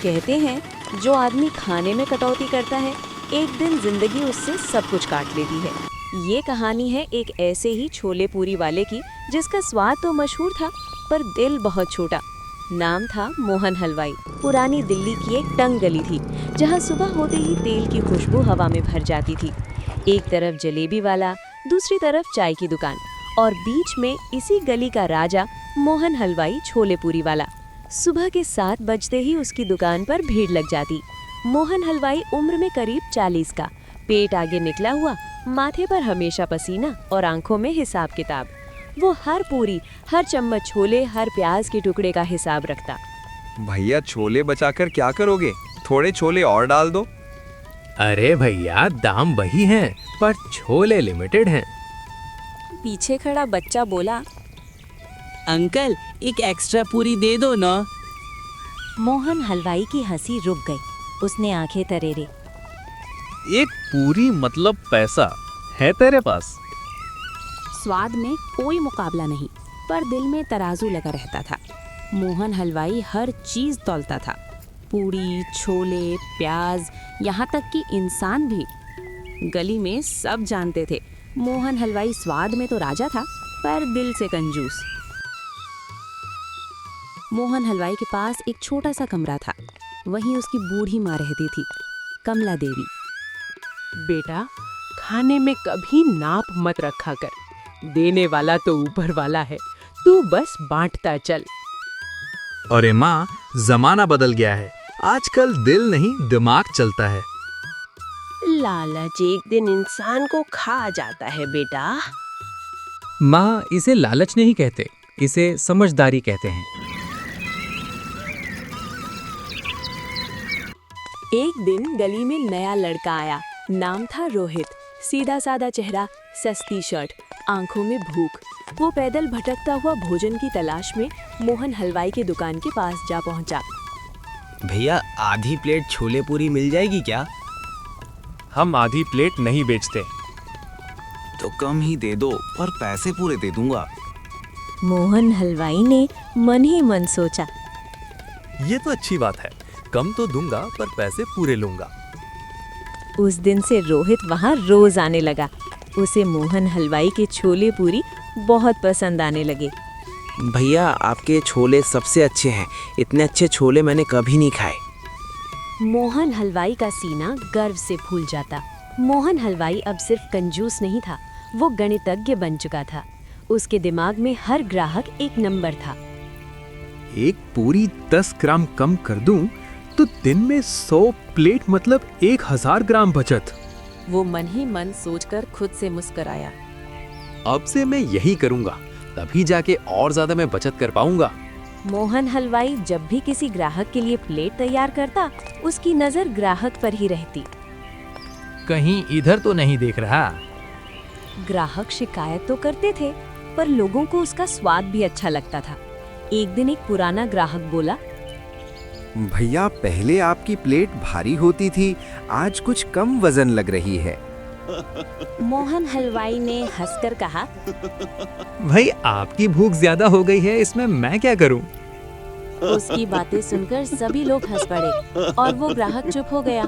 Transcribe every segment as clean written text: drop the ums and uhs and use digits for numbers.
कहते हैं जो आदमी खाने में कटौती करता है एक दिन जिंदगी उससे सब कुछ काट लेती है। ये कहानी है एक ऐसे ही छोले पूरी वाले की जिसका स्वाद तो मशहूर था पर दिल बहुत छोटा। नाम था मोहन हलवाई। पुरानी दिल्ली की एक तंग गली थी जहाँ सुबह होते ही तेल की खुशबू हवा में भर जाती थी। एक तरफ जलेबी वाला, दूसरी तरफ चाय की दुकान और बीच में इसी गली का राजा मोहन हलवाई छोले पूरी वाला। सुबह के 7 बजते ही उसकी दुकान पर भीड़ लग जाती। मोहन हलवाई उम्र में करीब 40 का, पेट आगे निकला हुआ, माथे पर हमेशा पसीना और आंखों में हिसाब किताब। वो हर पूरी, हर चम्मच छोले, हर प्याज के टुकड़े का हिसाब रखता। भैया छोले बचाकर क्या करोगे? थोड़े छोले और डाल दो। अरे भैया दाम वही हैं पर छोले लिमिटेड हैं। पीछे खड़ा बच्चा बोला, अंकल एक एक्स्ट्रा पूरी दे दो ना। मोहन हलवाई की हंसी रुक गई। उसने आंखें तरेरे। एक पूरी मतलब पैसा है तेरे पास? स्वाद में कोई मुकाबला नहीं, पर दिल में तराजू लगा रहता था। मोहन हलवाई हर चीज तौलता था, पूड़ी, छोले, प्याज, यहाँ तक कि इंसान भी। गली में सब जानते थे मोहन हलवाई स्वाद में तो राजा था पर दिल से कंजूस। मोहन हलवाई के पास एक छोटा सा कमरा था। वहीं उसकी बूढ़ी माँ रहती थी, कमला देवी। बेटा, खाने में कभी नाप मत रखा कर। देने वाला तो ऊपर वाला है, तू बस बांटता चल। अरे माँ, जमाना बदल गया है। आजकल दिल नहीं दिमाग चलता है। लालच एक दिन इंसान को खा जाता है बेटा। माँ, इसे लालच नहीं कहते, इसे समझदारी कहते हैं। एक दिन गली में नया लड़का आया। नाम था रोहित। सीधा सादा चेहरा, सस्ती शर्ट, आंखों में भूख। वो पैदल भटकता हुआ भोजन की तलाश में मोहन हलवाई की दुकान के पास जा पहुंचा। भैया आधी प्लेट छोले पूरी मिल जाएगी क्या? हम आधी प्लेट नहीं बेचते। तो कम ही दे दो, पर पैसे पूरे दे दूंगा। मोहन हलवाई ने मन ही मन सोचा। ये तो अच्छी बात है, कम तो दूंगा पर पैसे पूरे लूंगा। उस दिन से रोहित वहाँ रोज आने लगा। उसे मोहन हलवाई के छोले पूरी बहुत पसंद आने लगे। भैया आपके छोले सबसे अच्छे हैं। इतने अच्छे छोले मैंने कभी नहीं खाए। मोहन हलवाई का सीना गर्व से फूल जाता। मोहन हलवाई अब सिर्फ कंजूस नहीं था, वो गणितज्ञ बन चुका था। उसके दिमाग में हर ग्राहक एक नंबर था। एक पूरी 10 ग्राम कम कर दूं तो दिन में 100 प्लेट मतलब 1000 ग्राम बचत। वो मन ही मन सोचकर खुद से मुस्कुराया। अब से मैं यही करूंगा, तभी जाके और ज्यादा मैं बचत कर पाऊंगा। मोहन हलवाई जब भी किसी ग्राहक के लिए प्लेट तैयार करता, उसकी नजर ग्राहक पर ही रहती। कहीं इधर तो नहीं देख रहा। ग्राहक शिकायत तो करते थे, पर लोगों को उसका स्वाद भी अच्छा लगता था। एक दिन एक पुराना ग्राहक बोला, भैया पहले आपकी प्लेट भारी होती थी, आज कुछ कम वजन लग रही है। मोहन हलवाई ने हंसकर कहा, भाई आपकी भूख ज्यादा हो गई है, इसमें मैं क्या करूं? उसकी बातें सुनकर सभी लोग हंस पड़े और वो ग्राहक चुप हो गया।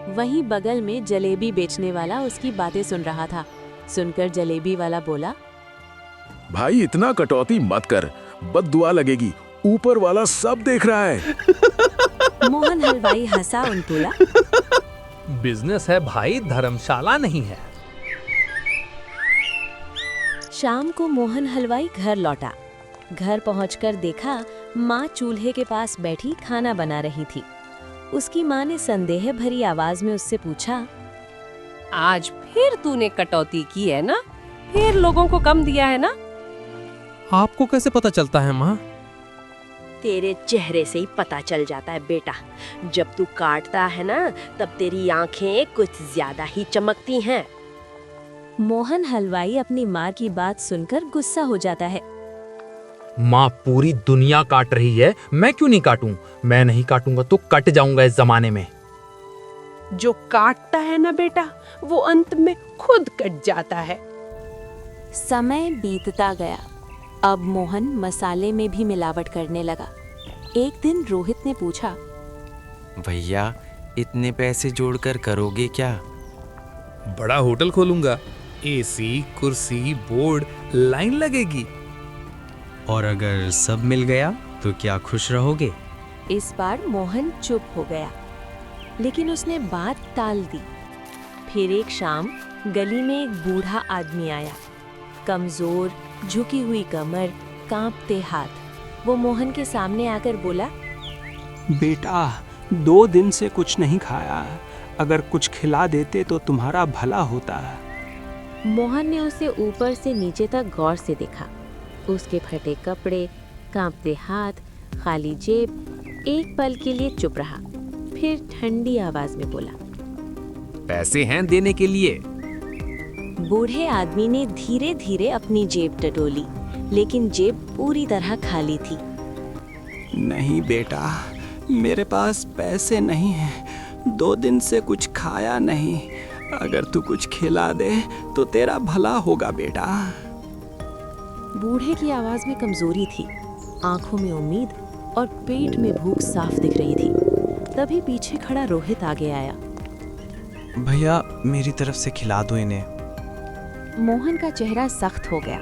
वहीं बगल में जलेबी बेचने वाला उसकी बातें सुन रहा था। सुनकर जलेबी वाला बोला, भाई इतना कटौती मत कर, बद्दुआ लगेगी, ऊपर वाला सब देख रहा है। मोहन हलवाई हंसा और बोला, बिजनेस है भाई, धर्मशाला नहीं है। शाम को मोहन हलवाई घर लौटा। घर पहुंचकर देखा माँ चूल्हे के पास बैठी खाना बना रही थी। उसकी माँ ने संदेह भरी आवाज में उससे पूछा, आज फिर तूने कटौती की है ना? फिर लोगों को कम दिया है ना? आपको कैसे पता चलता है माँ? तेरे चेहरे से ही पता चल जाता है बेटा। जब तू काटता है ना, तब तेरी आंखें कुछ ज्यादा ही चमकती हैं। मोहन हलवाई अपनी माँ की बात सुनकर गुस्सा हो जाता है। माँ पूरी दुनिया काट रही है, मैं क्यों नहीं काटूं? मैं नहीं काटूंगा तो कट जाऊंगा इस जमाने में। जो काटता है ना बेटा, वो अंत में खुद कट जाता है। समय बीतता गया। अब मोहन मसाले में भी मिलावट करने लगा। एक दिन रोहित ने पूछा, भैया इतने पैसे जोड़कर करोगे क्या? बड़ा होटल खोलूंगा। एसी, कुर्सी, बोर्ड, लाइन लगेगी। और अगर सब मिल गया तो क्या खुश रहोगे? इस बार मोहन चुप हो गया, लेकिन उसने बात टाल दी। फिर एक शाम गली में एक बूढ़ा आदमी आया, कमजोर, झुकी हुई कमर, कांपते हाथ। वो मोहन के सामने आकर बोला, बेटा 2 दिन से कुछ नहीं खाया, अगर कुछ खिला देते तो तुम्हारा भला होता। मोहन ने उसे ऊपर से नीचे तक गौर से देखा। उसके फटे कपड़े, कांपते हाथ, खाली जेब। एक पल के लिए चुप रहा, फिर ठंडी आवाज में बोला, पैसे हैं देने के लिए। बूढ़े आदमी ने धीरे धीरे अपनी जेब टटोली, लेकिन जेब पूरी तरह खाली थी। नहीं बेटा, मेरे पास पैसे नहीं हैं, 2 दिन से कुछ खाया नहीं। अगर तू कुछ खिला दे तो तेरा भला होगा बेटा। बूढ़े की आवाज में कमजोरी थी, आंखों में उम्मीद और पेट में भूख साफ दिख रही थी। तभी पीछे खड़ा रोहित आगे आया। भैया मेरी तरफ से खिला दो इन्हें। मोहन का चेहरा सख्त हो गया।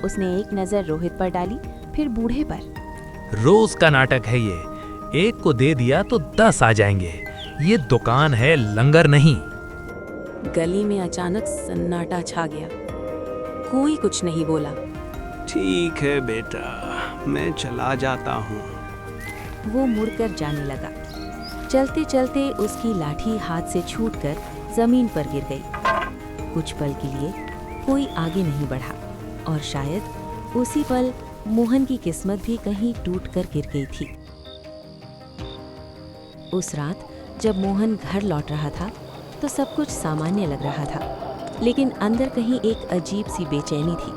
उसने एक नजर रोहित पर डाली, फिर बूढ़े पर। रोज का नाटक है ये। एक को दे दिया तो 10 आ जाएंगे। ये दुकान है, लंगर नहीं। गली में अचानक सन्नाटा छा गया। कोई कुछ नहीं बोला। ठीक है बेटा, मैं चला जाता हूँ। वो मुड़कर जाने लगा। चलते चलते उसकी लाठी हाथ से छूटकर जमीन पर गिर गई। कुछ पल के लिए कोई आगे नहीं बढ़ा, और शायद उसी पल मोहन की किस्मत भी कहीं टूटकर गिर गई थी। उस रात जब मोहन घर लौट रहा था तो सब कुछ सामान्य लग रहा था, लेकिन अंदर कहीं एक अजीब सी बेचैनी थी।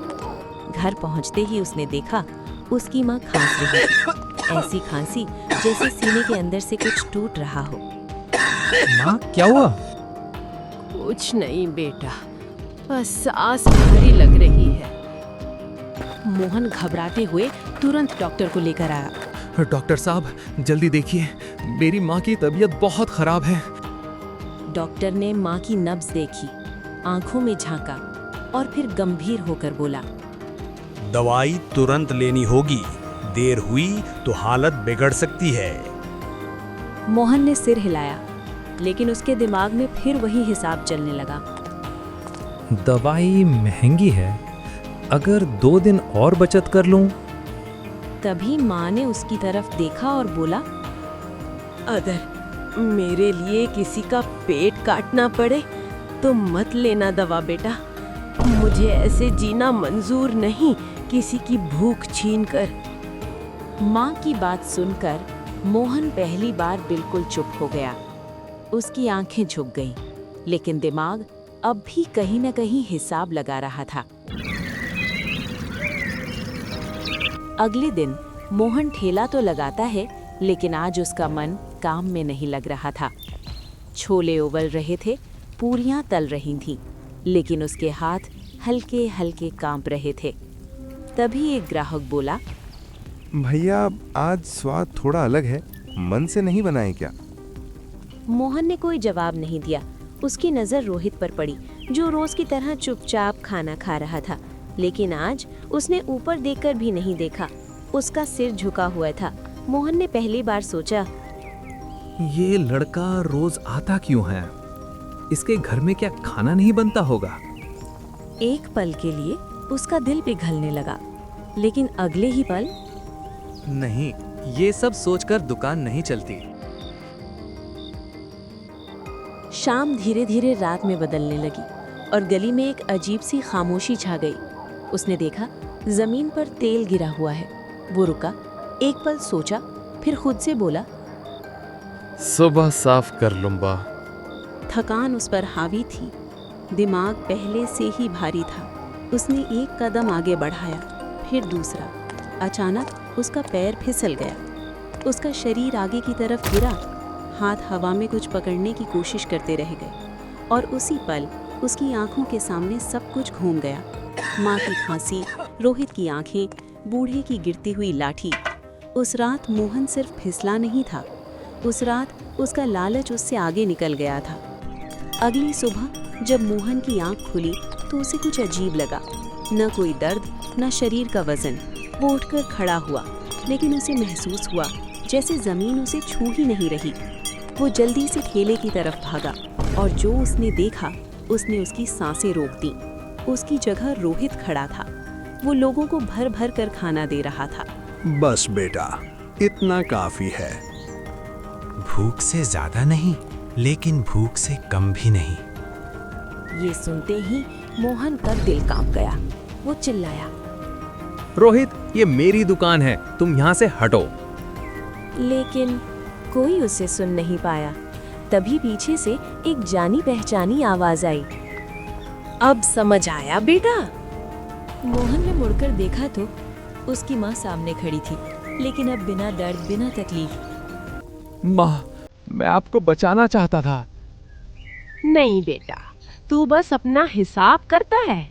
घर पहुंचते ही उसने देखा उसकी माँ खांस रही थी, ऐसी खांसी जैसे सीने के अंदर से कुछ टूट रहा हो। माँ, क्या हुआ? कुछ नहीं बेटा, बस सांस भारी लग रही है। मोहन घबराते हुए तुरंत डॉक्टर को लेकर आया। डॉक्टर साहब, जल्दी देखिए, मेरी माँ की तबीयत बहुत खराब है। डॉक्टर ने माँ की नब्ज देखी, आंखों में झांका और फिर गंभीर होकर बोला, दवाई तुरंत लेनी होगी, देर हुई तो हालत बिगड़ सकती है। मोहन ने सिर हिलाया, लेकिन उसके दिमाग में फिर वही हिसाब चलने लगा। दवाई महंगी है, अगर 2 दिन और बचत कर लूं। तभी माँ ने उसकी तरफ देखा और बोला, अगर मेरे लिए किसी का पेट काटना पड़े तो मत लेना दवा बेटा। मुझे ऐसे जीना मंजूर नहीं, किसी की भूख छीनकर। माँ की बात सुनकर मोहन पहली बार बिल्कुल चुप हो गया। उसकी आंखें झुक गईं, लेकिन दिमाग अब भी कहीं न कहीं हिसाब लगा रहा था। अगले दिन मोहन ठेला तो लगाता है, लेकिन आज उसका मन काम में नहीं लग रहा था। छोले उबल रहे थे, पूरियां तल रही थीं, लेकिन उसके हाथ हल्के हल्के कांप रहे थे। तभी एक ग्राहक बोला, भैया आज स्वाद थोड़ा अलग है, मन से नहीं बनाए क्या? मोहन ने कोई जवाब नहीं दिया। उसकी नज़र रोहित पर पड़ी, जो रोज की तरह चुपचाप खाना खा रहा था, लेकिन आज उसने ऊपर देखकर भी नहीं देखा। उसका सिर झुका हुआ था। मोहन ने पहली बार सोचा, ये लड़का रोज आता क्यों है? इसके घर में क्या खाना नहीं बनता होगा? एक पल के लिए उसका दिल पिघलने लगा, लेकिन अगले ही पल, नहीं, ये सब सोचकर दुकान नहीं चलती। शाम धीरे धीरे रात में बदलने लगी और गली में एक अजीब सी खामोशी छा गई। उसने देखा जमीन पर तेल गिरा हुआ है। वो रुका, एक पल सोचा, फिर खुद से बोला, सुबह साफ कर लूंगा। थकान उस पर हावी थी, दिमाग पहले से ही भारी था। उसने एक कदम आगे बढ़ाया, फिर दूसरा। अचानक उसका पैर फिसल गया। उसका शरीर आगे की तरफ गिरा, हाथ हवा में कुछ पकड़ने की कोशिश करते रह गए, और उसी पल उसकी आंखों के सामने सब कुछ घूम गया। माँ की खांसी, रोहित की आंखें, बूढ़े की गिरती हुई लाठी। उस रात मोहन सिर्फ फिसला नहीं था, उस रात उसका लालच उससे आगे निकल गया था। अगली सुबह जब मोहन की आंख खुली तो उसे कुछ अजीब लगा। न कोई दर्द, न शरीर का वजन। वो उठकर खड़ा हुआ, लेकिन उसे महसूस हुआ जैसे जमीन उसे छू ही नहीं रही। वो जल्दी से ठेले की तरफ भागा और जो उसने देखा उसने उसकी सांसें रोक दी। उसकी जगह रोहित खड़ा था। वो लोगों को भर भर कर खाना दे रहा था। बस बेटा, इतना काफी है। भूख से ज्यादा नहीं, लेकिन भूख से कम भी नहीं। ये सुनते ही मोहन का दिल कांप गया। वो चिल्लाया, रोहित, ये मेरी दुकान है, तुम यहाँ से हटो। लेकिन कोई उसे सुन नहीं पाया। तभी पीछे से एक जानी पहचानी आवाज आई। अब समझ आया बेटा? मोहन ने मुड़कर देखा तो उसकी माँ सामने खड़ी थी, लेकिन अब बिना दर्द, बिना तकलीफ। माँ, मैं आपको बचाना चाहता था। नहीं बेटा, तू बस अपना हिसाब करता है।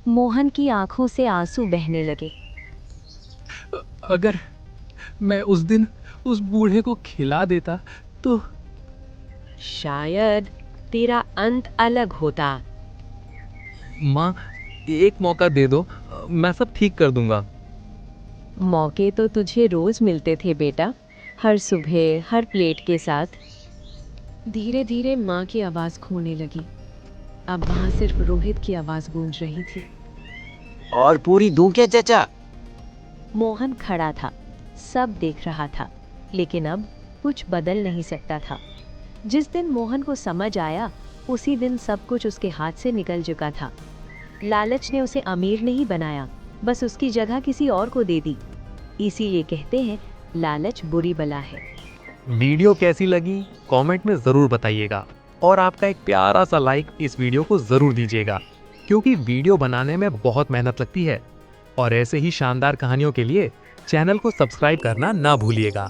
मोहन की आंखों से आंसू बहने लगे। अगर मैं उस दिन उस बूढ़े को खिला देता तो शायद तेरा अंत अलग होता। माँ, एक मौका दे दो, मैं सब ठीक कर दूंगा। मौके तो तुझे रोज मिलते थे बेटा, हर सुबह, हर प्लेट के साथ। धीरे धीरे माँ की आवाज खोने लगी। अब वहाँ सिर्फ रोहित की आवाज गूंज रही थी। और पूरी दूं क्या चाचा? मोहन खड़ा था, सब देख रहा था, लेकिन अब कुछ बदल नहीं सकता था। जिस दिन मोहन को समझ आया, उसी दिन सब कुछ उसके हाथ से निकल चुका था। लालच ने उसे अमीर नहीं बनाया, बस उसकी जगह किसी और को दे दी। इसीलिए कहते हैं, लालच बुरी बला है। वीडियो कैसी लगी कमेंट में ज़रूर बताइएगा, और आपका एक प्यारा सा लाइक इस वीडियो को ज़रूर दीजिएगा, क्योंकि वीडियो बनाने में बहुत मेहनत लगती है। और ऐसे ही शानदार कहानियों के लिए चैनल को सब्सक्राइब करना ना भूलिएगा।